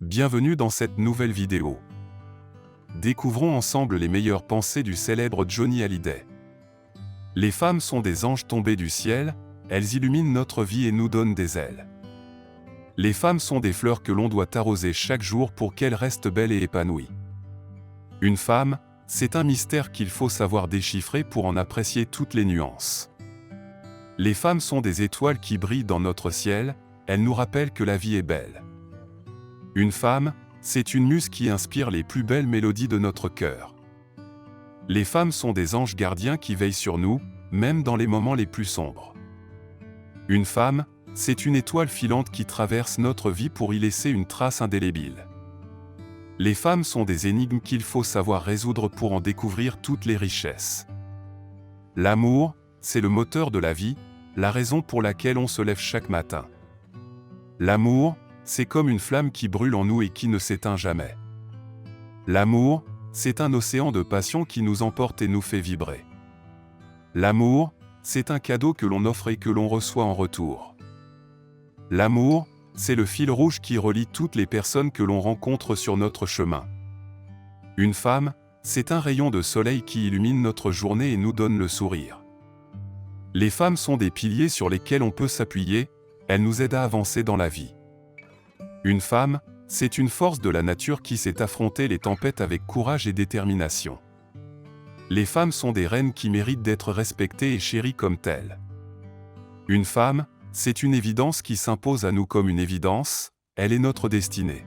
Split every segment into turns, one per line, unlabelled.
Bienvenue dans cette nouvelle vidéo. Découvrons ensemble les meilleures pensées du célèbre Johnny Hallyday. Les femmes sont des anges tombés du ciel, elles illuminent notre vie et nous donnent des ailes. Les femmes sont des fleurs que l'on doit arroser chaque jour pour qu'elles restent belles et épanouies. Une femme, c'est un mystère qu'il faut savoir déchiffrer pour en apprécier toutes les nuances. Les femmes sont des étoiles qui brillent dans notre ciel, elles nous rappellent que la vie est belle. Une femme, c'est une muse qui inspire les plus belles mélodies de notre cœur. Les femmes sont des anges gardiens qui veillent sur nous, même dans les moments les plus sombres. Une femme, c'est une étoile filante qui traverse notre vie pour y laisser une trace indélébile. Les femmes sont des énigmes qu'il faut savoir résoudre pour en découvrir toutes les richesses. L'amour, c'est le moteur de la vie, la raison pour laquelle on se lève chaque matin. L'amour, c'est comme une flamme qui brûle en nous et qui ne s'éteint jamais. L'amour, c'est un océan de passion qui nous emporte et nous fait vibrer. L'amour, c'est un cadeau que l'on offre et que l'on reçoit en retour. L'amour, c'est le fil rouge qui relie toutes les personnes que l'on rencontre sur notre chemin. Une femme, c'est un rayon de soleil qui illumine notre journée et nous donne le sourire. Les femmes sont des piliers sur lesquels on peut s'appuyer, elles nous aident à avancer dans la vie. Une femme, c'est une force de la nature qui sait affronter les tempêtes avec courage et détermination. Les femmes sont des reines qui méritent d'être respectées et chéries comme telles. Une femme, c'est une évidence qui s'impose à nous comme une évidence, elle est notre destinée.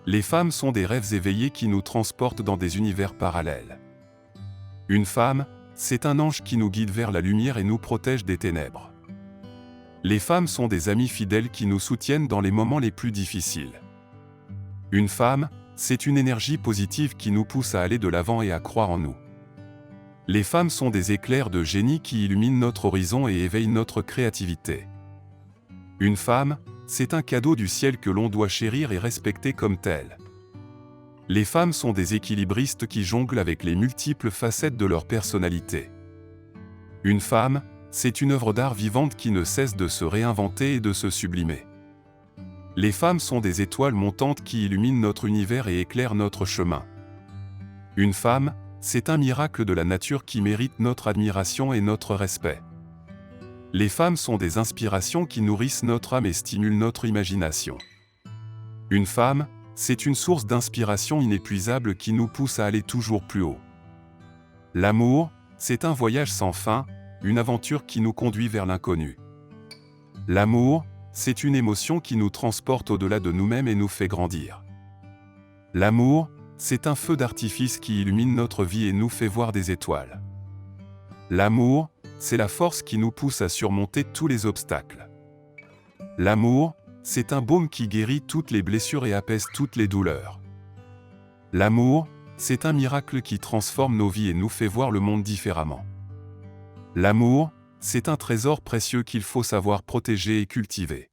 Les femmes sont des rêves éveillés qui nous transportent dans des univers parallèles. Une femme, c'est un ange qui nous guide vers la lumière et nous protège des ténèbres. Les femmes sont des amies fidèles qui nous soutiennent dans les moments les plus difficiles. Une femme, c'est une énergie positive qui nous pousse à aller de l'avant et à croire en nous. Les femmes sont des éclairs de génie qui illuminent notre horizon et éveillent notre créativité. Une femme, c'est un cadeau du ciel que l'on doit chérir et respecter comme tel. Les femmes sont des équilibristes qui jonglent avec les multiples facettes de leur personnalité. Une femme, c'est une œuvre d'art vivante qui ne cesse de se réinventer et de se sublimer. Les femmes sont des étoiles montantes qui illuminent notre univers et éclairent notre chemin. Une femme, c'est un miracle de la nature qui mérite notre admiration et notre respect. Les femmes sont des inspirations qui nourrissent notre âme et stimulent notre imagination. Une femme, c'est une source d'inspiration inépuisable qui nous pousse à aller toujours plus haut. L'amour, c'est un voyage sans fin, une aventure qui nous conduit vers l'inconnu. L'amour, c'est une émotion qui nous transporte au-delà de nous-mêmes et nous fait grandir. L'amour, c'est un feu d'artifice qui illumine notre vie et nous fait voir des étoiles. L'amour, c'est la force qui nous pousse à surmonter tous les obstacles. L'amour, c'est un baume qui guérit toutes les blessures et apaise toutes les douleurs. L'amour, c'est un miracle qui transforme nos vies et nous fait voir le monde différemment. L'amour, c'est un trésor précieux qu'il faut savoir protéger et cultiver.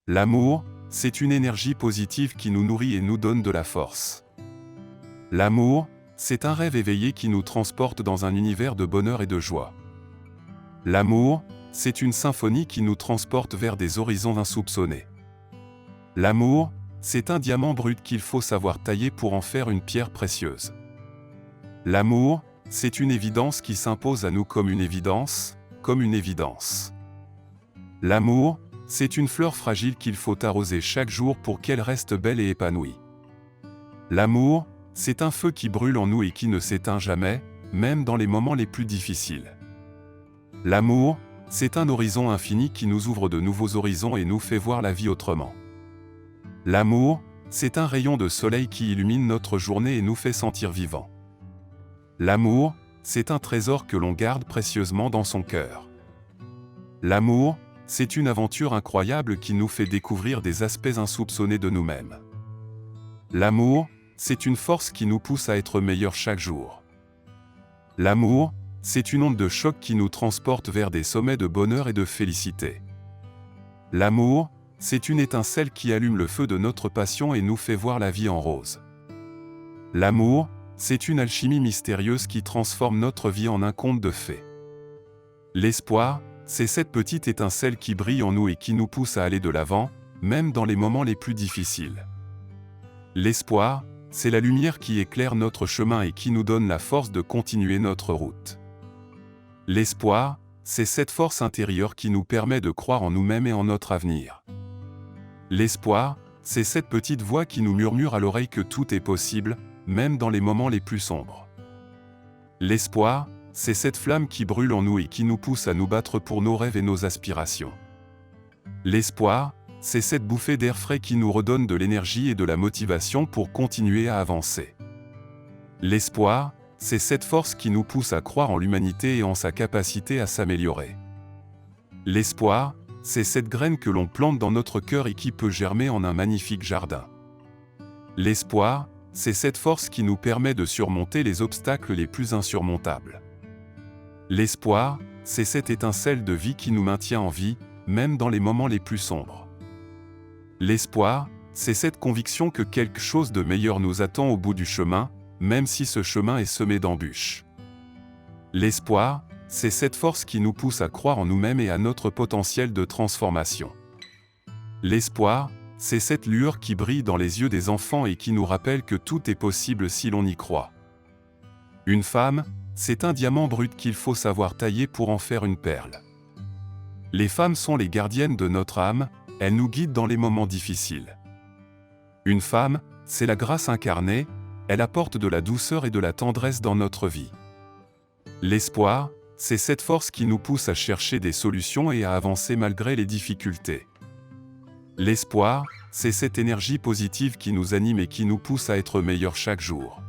L'amour, c'est une énergie positive qui nous nourrit et nous donne de la force. L'amour, c'est un rêve éveillé qui nous transporte dans un univers de bonheur et de joie. L'amour, c'est une symphonie qui nous transporte vers des horizons insoupçonnés. L'amour, c'est un diamant brut qu'il faut savoir tailler pour en faire une pierre précieuse. L'amour, c'est une évidence qui s'impose à nous comme une évidence, comme une évidence. L'amour, c'est une fleur fragile qu'il faut arroser chaque jour pour qu'elle reste belle et épanouie. L'amour, c'est un feu qui brûle en nous et qui ne s'éteint jamais, même dans les moments les plus difficiles. L'amour, c'est un horizon infini qui nous ouvre de nouveaux horizons et nous fait voir la vie autrement. L'amour, c'est un rayon de soleil qui illumine notre journée et nous fait sentir vivants. L'amour, c'est un trésor que l'on garde précieusement dans son cœur. L'amour, c'est une aventure incroyable qui nous fait découvrir des aspects insoupçonnés de nous-mêmes. L'amour, c'est une force qui nous pousse à être meilleurs chaque jour. L'amour, c'est une onde de choc qui nous transporte vers des sommets de bonheur et de félicité. L'amour, c'est une étincelle qui allume le feu de notre passion et nous fait voir la vie en rose. L'amour, c'est une alchimie mystérieuse qui transforme notre vie en un conte de fées. L'espoir, c'est cette petite étincelle qui brille en nous et qui nous pousse à aller de l'avant, même dans les moments les plus difficiles. L'espoir, c'est la lumière qui éclaire notre chemin et qui nous donne la force de continuer notre route. L'espoir, c'est cette force intérieure qui nous permet de croire en nous-mêmes et en notre avenir. L'espoir, c'est cette petite voix qui nous murmure à l'oreille que tout est possible, même dans les moments les plus sombres. L'espoir, c'est cette flamme qui brûle en nous et qui nous pousse à nous battre pour nos rêves et nos aspirations. L'espoir, c'est cette bouffée d'air frais qui nous redonne de l'énergie et de la motivation pour continuer à avancer. L'espoir, c'est cette force qui nous pousse à croire en l'humanité et en sa capacité à s'améliorer. L'espoir, c'est cette graine que l'on plante dans notre cœur et qui peut germer en un magnifique jardin. L'espoir, c'est cette force qui nous permet de surmonter les obstacles les plus insurmontables. L'espoir, c'est cette étincelle de vie qui nous maintient en vie, même dans les moments les plus sombres. L'espoir, c'est cette conviction que quelque chose de meilleur nous attend au bout du chemin, même si ce chemin est semé d'embûches. L'espoir, c'est cette force qui nous pousse à croire en nous-mêmes et à notre potentiel de transformation. L'espoir, c'est cette lueur qui brille dans les yeux des enfants et qui nous rappelle que tout est possible si l'on y croit. Une femme, c'est un diamant brut qu'il faut savoir tailler pour en faire une perle. Les femmes sont les gardiennes de notre âme, elles nous guident dans les moments difficiles. Une femme, c'est la grâce incarnée, elle apporte de la douceur et de la tendresse dans notre vie. L'espoir, c'est cette force qui nous pousse à chercher des solutions et à avancer malgré les difficultés. L'espoir, c'est cette énergie positive qui nous anime et qui nous pousse à être meilleurs chaque jour.